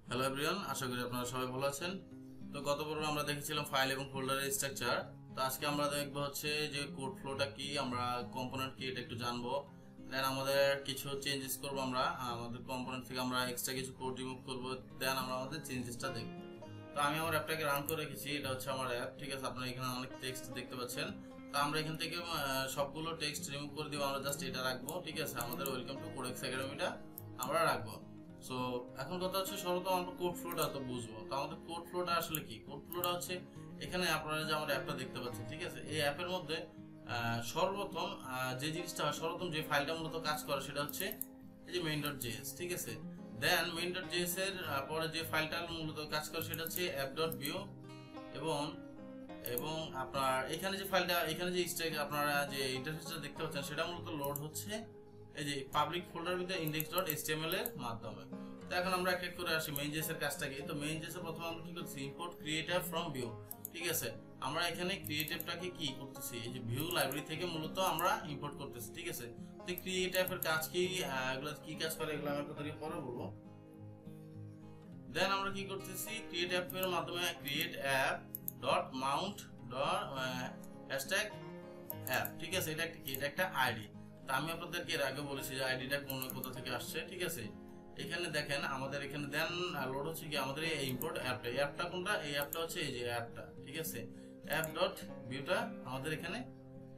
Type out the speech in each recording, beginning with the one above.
Hello everyone, আশা করি আপনারা সবাই ভালো আছেন। তো গত পর্বে আমরা দেখেছিলাম ফাইল এবং ফোল্ডারের স্ট্রাকচার। তো আজকে আমরা দেখবো হচ্ছে যে কোড ফ্লোটা কি, আমরা কম্পোনেন্ট কি এটা একটু জানবো। দেন আমাদের কিছু চেঞ্জেস করবো, আমরা আমাদের কম্পোনেন্ট থেকে আমরা এক্সট্রা কিছু কোড রিমুভ করবো, দেন আমরা আমাদের চেঞ্জেসটা দেখবো। তো আমি আমার অ্যাপটাকে রান করে রেখেছি, এটা হচ্ছে আমার অ্যাপ, ঠিক আছে। আপনারা এখানে অনেক টেক্সট দেখতে পাচ্ছেন। তো আমরা এখান থেকে সবগুলো টেক্সট রিমুভ করে দিব, আমরা জাস্ট এটা রাখবো, ঠিক আছে। আমাদের ওয়েলকাম টু কোডেক্স একাডেমিটা আমরা রাখবো। সো এখন কথা হচ্ছে সর্বপ্রথম আমরা কোড ফ্লোটা তো বুঝবো। তো আমাদের কোড ফ্লোটা আসলে কি? কোড ফ্লোটা হচ্ছে এখানে আপনারা যে আমার অ্যাপটা দেখতে পাচ্ছেন, ঠিক আছে। এই অ্যাপের মধ্যে সর্বপ্রথম যে জিনিসটা হয়, সর্বপ্রথম যে ফাইলটা মূলত কাজ করে সেটা হচ্ছে এই যে main.js, ঠিক আছে। দেন main.js এর পরে যে ফাইলটা মূলত কাজ করে সেটা হচ্ছে app.vue এবং এবং আপনার এখানে যে ফাইলটা, এখানে যে স্ট্যাক আপনারা যে ইন্টারফেসটা দেখতে পাচ্ছেন সেটা মূলত লোড হচ্ছে এই যে পাবলিক ফোল্ডার ভিতরে index.html এর মাধ্যমে। তো এখন আমরা এক এক করে আসি main.js এর কাজটা কি। তো main.js এর প্রথমে আমরা কি করছি, ইম্পোর্ট ক্রিয়েটিভ ফ্রম ভিউ, ঠিক আছে। আমরা এখানে ক্রিয়েটিভটাকে কি করতেছি, এই যে ভিউ লাইব্রেরি থেকে মূলত আমরা ইম্পোর্ট করতেছি, ঠিক আছে। তো ক্রিয়েটিভ এর কাজ কি, এগুলো কি কাজ করে এগুলো আমি আপনাদেরকে পরে বলবো। দেন আমরা কি করতেছি, ক্রিয়েটিভ এর মাধ্যমে create app dot Mount dot hashtag app, ঠিক আছে। এটা একটা কি, এটা একটা আইডি। তা আমি আপনাদেরকে এর আগে বলেছি যে আইডিটা কোথা থেকে আসছে, ঠিক আছে। এখানে দেখেন আমাদের এখানে দেন লোড হচ্ছে কি আমাদের এই ইম্পোর্ট অ্যাপটা। এই অ্যাপটা কোনটা? এই অ্যাপটা হচ্ছে এই যে অ্যাপটা, ঠিক আছে। অ্যাপ ডট ভিউটা আমাদের এখানে,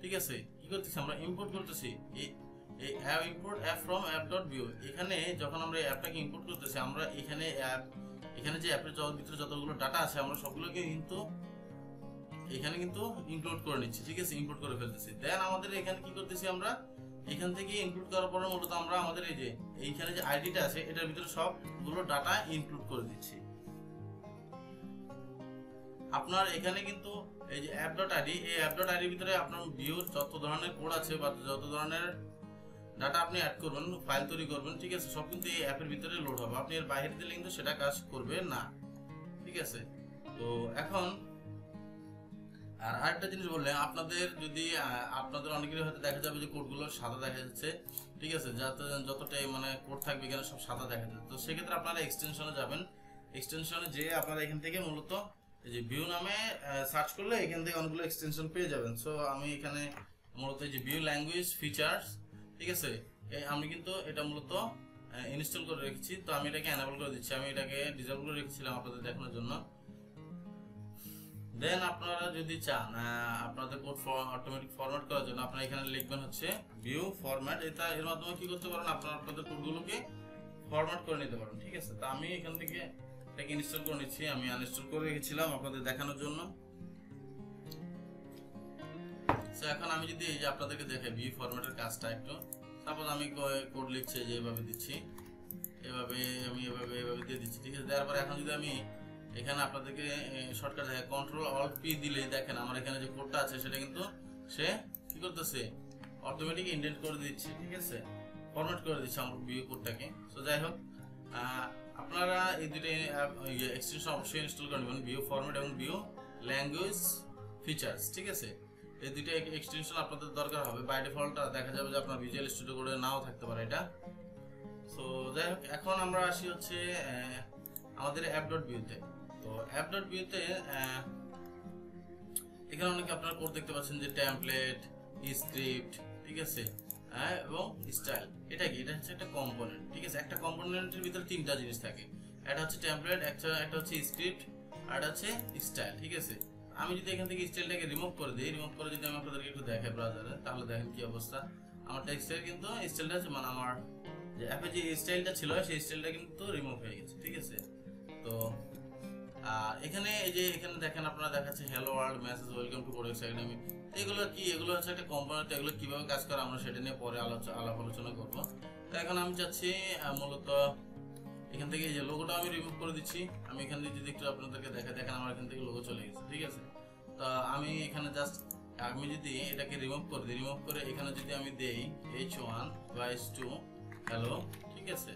ঠিক আছে। কি করতেছি আমরা, ইম্পোর্ট করতেছি এই app, import app from app dot view. এখানে যখন আমরা এই অ্যাপটাকে ইম্পোর্ট করতেছি, আমরা এখানে এখানে যে অ্যাপের ভিতরে যতগুলো ডাটা আছে আমরা সবগুলোকে কিন্তু এখানে কিন্তু ইনক্লুড করে নিচ্ছি, ঠিক আছে। ইম্পোর্ট করে ফেলতেছি। দেন আমাদের এখানে কি করতেছি, আমরা এখান থেকে ইনক্লুড করার পরে মূলত আমরা আমাদের এই যে এইখানে যে আইডিটা আছে এটার ভিতরে সবগুলো ডাটা ইনক্লুড করে দিচ্ছি। আপনার এখানে কিন্তু এই যে app.id, এই app.id এর ভিতরে আপনার ভিউর যত ধরনের কোড আছে বা যত ধরনের ডাটা আপনি অ্যাড করবেন, ফাইল তৈরি করবেন, ঠিক আছে, সব কিন্তু এই অ্যাপের ভিতরে লোড হবে। আপনি এর বাইরে দিলে কিন্তু সেটা কাজ করবে না, ঠিক আছে। তো এখন আর আরেকটা জিনিস বললে, আপনাদের যদি আপনাদের অনেকেরই হয়তো দেখা যাবে যে কোডগুলো সাদা দেখা যাচ্ছে, ঠিক আছে। যতটাই মানে কোড থাকবে এখানে সব সাদা দেখা যাচ্ছে। তো সেক্ষেত্রে আপনারা এক্সটেনশনে যাবেন। এক্সটেনশনে যে আপনারা এখান থেকে মূলত এই যে ভিউ নামে সার্চ করলে এখান থেকে অনেকগুলো এক্সটেনশন পেয়ে যাবেন। সো আমি এখানে মূলত এই যে ভিউ ল্যাঙ্গুয়েজ ফিচার্স, ঠিক আছে, আমি কিন্তু এটা মূলত ইনস্টল করে রেখেছি। তো আমি এটাকে এনাবল করে দিচ্ছি, আমি এটাকে ডিসেবল করে রেখেছিলাম আপনাদের দেখানোর জন্য। দেন আপনারা যদি চান আপনাদের কোড অটোমেটিক ফরম্যাট করার জন্য আপনারা এখানে লিখবেন হচ্ছে ভিউ ফরম্যাট। এটা এর মাধ্যমে কি করতে পারেন, আপনারা আপনাদের কোডগুলোকে ফরম্যাট করে নিতে পারেন, ঠিক আছে। তো আমি এখান থেকে এটাকে ইনস্টল করে নিচ্ছি, আমি আনইনস্টল করে রেখেছিলাম আপনাদের দেখানোর জন্য। তো এখন আমি যদি এই যে আপনাদেরকে দেখাই ভিউ ফরম্যাটের কাজটা একটু, সাপোজ আমি কোড লিখছি যে এভাবে দিচ্ছি, এভাবে আমি এভাবে দিয়ে দিচ্ছি, ঠিক আছে। দেওয়ার পরে এখন যদি আমি এখানে আপনাদেরকে শর্টকাট দেখে Ctrl+Alt+P দিলে দেখেন আমার এখানে যে কোডটা আছে সেটা কিন্তু সে কি করতেছে, অটোমেটিক ইন্ডেন্ট করে দিচ্ছে, ঠিক আছে, ফরম্যাট করে দিচ্ছে আমার ভিউ কোডটাকে। সো যাই হোক, আপনারা এই দুটো এক্সটেনশন অবশ্যই ইনস্টল করে নেবেন, ভিউ ফরম্যাট এবং ভিউ ল্যাঙ্গুয়েজ ফিচার্স, ঠিক আছে। এই দুটো এক্সটেনশন আপনাদের দরকার হবে। বাই ডিফল্ট দেখা যাবে যে আপনার ভিজুয়াল স্টুডিও কোডে নাও থাকতে পারে এটা। সো যাই হোক, এখন আমরা আসি হচ্ছে আমাদের app.vue-তে। তো app.vue-তে এখানে অনেকে আপনারা কোড দেখতে পাচ্ছেন যে টেমপ্লেট, স্ক্রিপ্ট, ঠিক আছে, এবং স্টাইল। এটা কি? এটা হচ্ছে একটা কম্পোনেন্ট, ঠিক আছে। একটা কম্পোনেন্টের ভিতরে তিনটা জিনিস থাকে, একটা হচ্ছে টেমপ্লেট, একটা হচ্ছে স্ক্রিপ্ট, আর একটা হচ্ছে স্টাইল, ঠিক আছে। আমি যদি এখান থেকে স্টাইলটাকে রিমুভ করে দিই, রিমুভ করে যদি আমি আপনাদেরকে একটু দেখাই ব্রাউজারে, তাহলে দেখেন কি অবস্থা। আমার টেক্সটের কিন্তু স্টাইলটা আছে, মানে আমার যে অ্যাপে যে স্টাইলটা ছিল সেই স্টাইলটা কিন্তু রিমুভ হয়ে গেছে, ঠিক আছে। তো এখানে এই যে এখানে দেখেন আপনারা দেখাচ্ছে hello world message welcome to codex academy. এগুলো কি? এগুলো হচ্ছে একটা কম্পোনেন্ট। এগুলো কিভাবে কাজ করে আমরা সেটা নিয়ে পরে আলাপ আলোচনা করব। তো এখন আমি চাচ্ছি মূলত এখান থেকে এই যে লোগোটা আমি রিমুভ করে দিচ্ছি। আমি এখান থেকে যদি একটু আপনাদেরকে দেখেন আমার এখান থেকে লোগো চলে গেছে, ঠিক আছে। তো আমি এখানে জাস্ট আমি যদি এটাকে রিমুভ করে দিই, রিমুভ করে এখানে যদি আমি দেই h1 বা h2 হ্যালো, ঠিক আছে।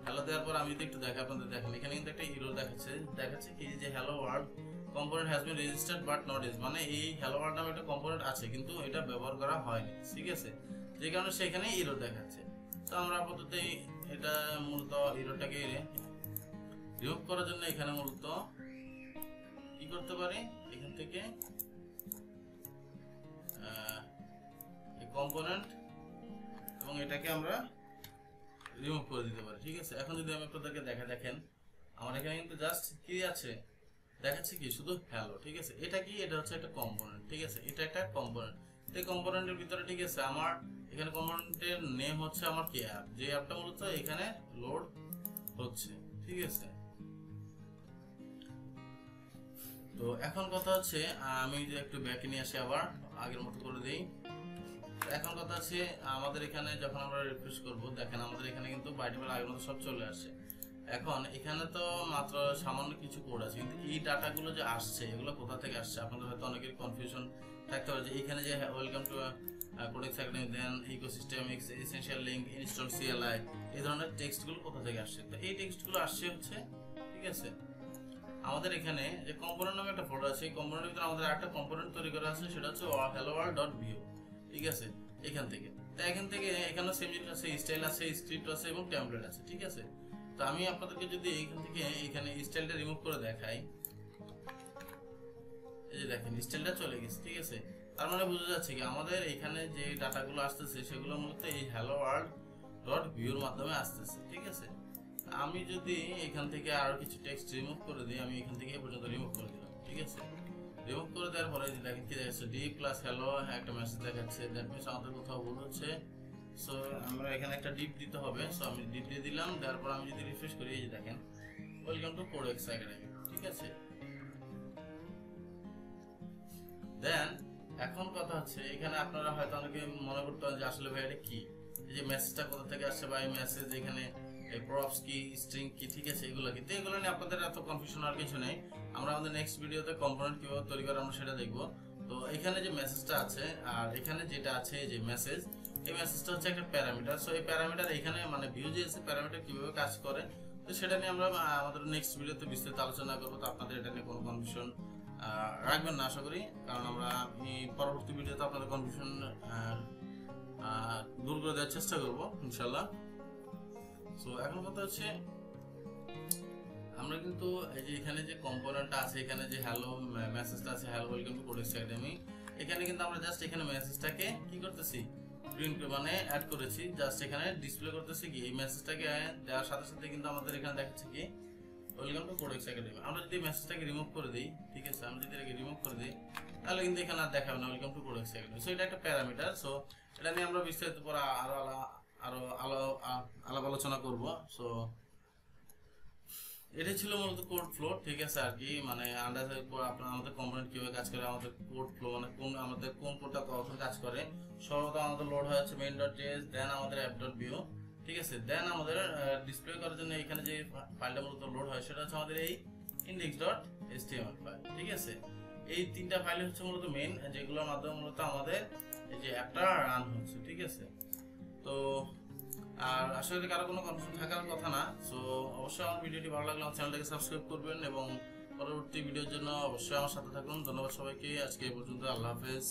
হ্যালো দেওয়ার পর আমি যদি একটু দেখে আপনাদের দেখেন এখানে কিন্তু একটা এরর দেখাচ্ছে কি যে hello world component has been registered but not used, মানে এই হ্যালো ওয়ার্ল্ড নামে একটা কম্পোনেন্ট আছে কিন্তু এটা ব্যবহার করা হয়নি, ঠিক আছে, যে কারণে সেখানে এরর দেখাচ্ছে। তো আমরা আপাতত এটা মূলত এররটাকে রিমুভ করার জন্য এখানে মূলত কি করতে পারি, এখান থেকে এই কম্পোনেন্ট এবং এটাকে আমরা রিমুভ করে দিতে পারি। ঠিক আছে, এখন যদি আমি আপনাদেরকে দেখেন আমার এখানে কিন্তু জাস্ট কি আছে দেখাচ্ছে কি শুধু হ্যালো। ঠিক আছে, এটা কি, এটা হচ্ছে একটা কম্পোনেন্ট। ঠিক আছে, এটা একটা কম্পোনেন্ট। এই কম্পোনেন্টের ভিতরে ঠিক আছে আমার এখানে কম্পোনেন্টের নেম হচ্ছে আমার কি অ্যাপ, যে অ্যাপটা মূলত এখানে লোড হচ্ছে। ঠিক আছে, তো এখন কথা হচ্ছে আমি যে একটু ব্যাকে নিয়ে আসি, আবার আগের মতো করে দিই। এখন কথা হচ্ছে আমাদের এখানে যখন আমরা রিফ্রেশ করব, দেখেন আমাদের এখানে কিন্তু বাই ডিফল্ট আগের মতো সব চলে আসছে। এখন এখানে তো মাত্র সামান্য কিছু কোড আছে, কিন্তু এই ডাটাগুলো যে আসছে এগুলো কোথা থেকে আসছে আপনাদের হয়তো অনেকের কনফিউশন থাকতে পারে যে এখানে যে welcome to codex academy, then ecosystem, essential link, install CLI, এই ধরনের টেক্সটগুলো কোথা থেকে আসছে। তো এই টেক্সটগুলো আসছে হচ্ছে ঠিক আছে আমাদের এখানে যে কম্পোনেন্ট নামে একটা ফোল্ডার আছে, এই কম্পোনেন্টের ভিতরে আমাদের একটা কম্পোনেন্ট তৈরি করা আছে, সেটা হচ্ছে helloworld.vue। ঠিক আছে, এখান থেকে এখানে সেম জিনিস আছে, স্টাইল আছে, স্ক্রিপ্ট আছে এবং টেমপ্লেট আছে। ঠিক আছে, তো আমি আপনাদেরকে যদি এখান থেকে এখানে স্টাইলটা রিমুভ করে দেখাই, এই যে দেখেন স্টাইলটা চলে গেছে। ঠিক আছে, তার মানে বোঝা যাচ্ছে কি আমাদের এখানে যে ডাটাগুলো আসতেছে সেগুলো মূলত এই helloworld.vue এর মাধ্যমে আসতেছে। ঠিক আছে, আমি যদি এখান থেকে আরো কিছু টেক্সট রিমুভ করে দিই, আমি এখান থেকে এ পর্যন্ত রিমুভ করে দিলাম। ঠিক আছে, রিমুভ করে দেওয়ার পরে দেখেন কি দেখাচ্ছে, ডি প্লাস হ্যালো একটা মেসেজ দেখাচ্ছে, দ্যাট মিনস আমাদের কোথাও ভুল হচ্ছে। সো আমরা এখানে একটা ডিপ দিতে হবে, সো আমি ডিপ দিয়ে দিলাম। দেওয়ার পর আমি যদি রিফ্রেশ করি, এই যে দেখেন ওয়েলকাম টু কোডেক্স একাডেমি। ঠিক আছে, দেন এখন কথা হচ্ছে এখানে আপনারা হয়তো অনেকে মনে করতে পারেন যে আসলে ভাই এটা কি, এই যে মেসেজটা কোথা থেকে আসছে বা এই মেসেজ এখানে এই প্রপস কি, স্ট্রিং কি। ঠিক আছে, এগুলো কিন্তু এগুলো নিয়ে আপনাদের এত কনফিউশন আর কিছু নেই। আমরা আমাদের নেক্সট ভিডিওতে কম্পোনেন্ট কিভাবে তৈরি করে আমরা সেটা দেখবো। তো এখানে যে মেসেজটা আছে আর এখানে যেটা আছে যে মেসেজ, এই মেসেজটা হচ্ছে একটা প্যারামিটার। সো এই প্যারামিটার এখানে মানে Vue JS প্যারামিটার কিভাবে কাজ করে, তো সেটা নিয়ে আমরা আমাদের নেক্সট ভিডিওতে বিস্তারিত আলোচনা করবো। তো আপনাদের এটা নিয়ে কোনো কনফিউশন রাখবেন না আশা করি, কারণ আমরা পরবর্তী ভিডিওতে আপনাদের কনফিউশন দূর করে দেওয়ার চেষ্টা করবো ইনশাল্লাহ। সো এখন কথা হচ্ছে আমরা কিন্তু এই যে এখানে যে কম্পোনেন্টটা আছে, এখানে যে হ্যালো মেসেজটা আছে, hello welcome to codex academy, এখানে কিন্তু আমরা জাস্ট এখানে মেসেজটাকে কি করতেছি, প্রিন্ট মানে অ্যাড করেছি, জাস্ট এখানে ডিসপ্লে করতেছি কি এই মেসেজটাকে দেওয়ার সাথে সাথে কিন্তু আমাদের এখানে দেখাচ্ছে কি ওয়েলকাম টু কোডেক্স একাডেমি। আমরা যদি মেসেজটাকে রিমুভ করে দিই, ঠিক আছে, আমরা যদি এটাকে রিমুভ করে দিই তাহলে কিন্তু এখানে আর দেখাবে না welcome to codex academy. So এটা একটা প্যারামিটার। সো এটা নিয়ে আমরা বিস্তারিত পরে আলাপ আলোচনা করব। সো এটা ছিল মূলত কোড ফ্লো। ঠিক আছে, আর কি মানে আন্ডারস্ট্যান্ড করে আপনারা আমাদের কম্পোনেন্ট কিভাবে কাজ করে, আমাদের কোড ফ্লো মানে আমাদের কোন কোডটা কখন কাজ করে। সর্বপ্রথম আমাদের লোড হয়ে যাচ্ছে main.js, দেন আমাদের app.vue। ঠিক আছে, দেন আমাদের ডিসপ্লে করার জন্য এখানে যে ফাইলটা মূলত লোড হয় সেটা হচ্ছে আমাদের এই index.html ফাইল। ঠিক আছে, এই তিনটা ফাইল হচ্ছে মূলত মেইন, যেগুলোর মাধ্যমে মূলত আমাদের এই যে অ্যাপটা রান হচ্ছে। ঠিক আছে, তো আর আসলে কারো কোনো কনফিউশন থাকার কথা না। সো অবশ্যই আমার ভিডিওটি ভালো লাগলে আমার চ্যানেলটাকে সাবস্ক্রাইব করবেন এবং পরবর্তী ভিডিওর জন্য অবশ্যই আমার সাথে থাকুন। ধন্যবাদ সবাইকে, আজকে এই পর্যন্ত, আল্লাহ হাফেজ।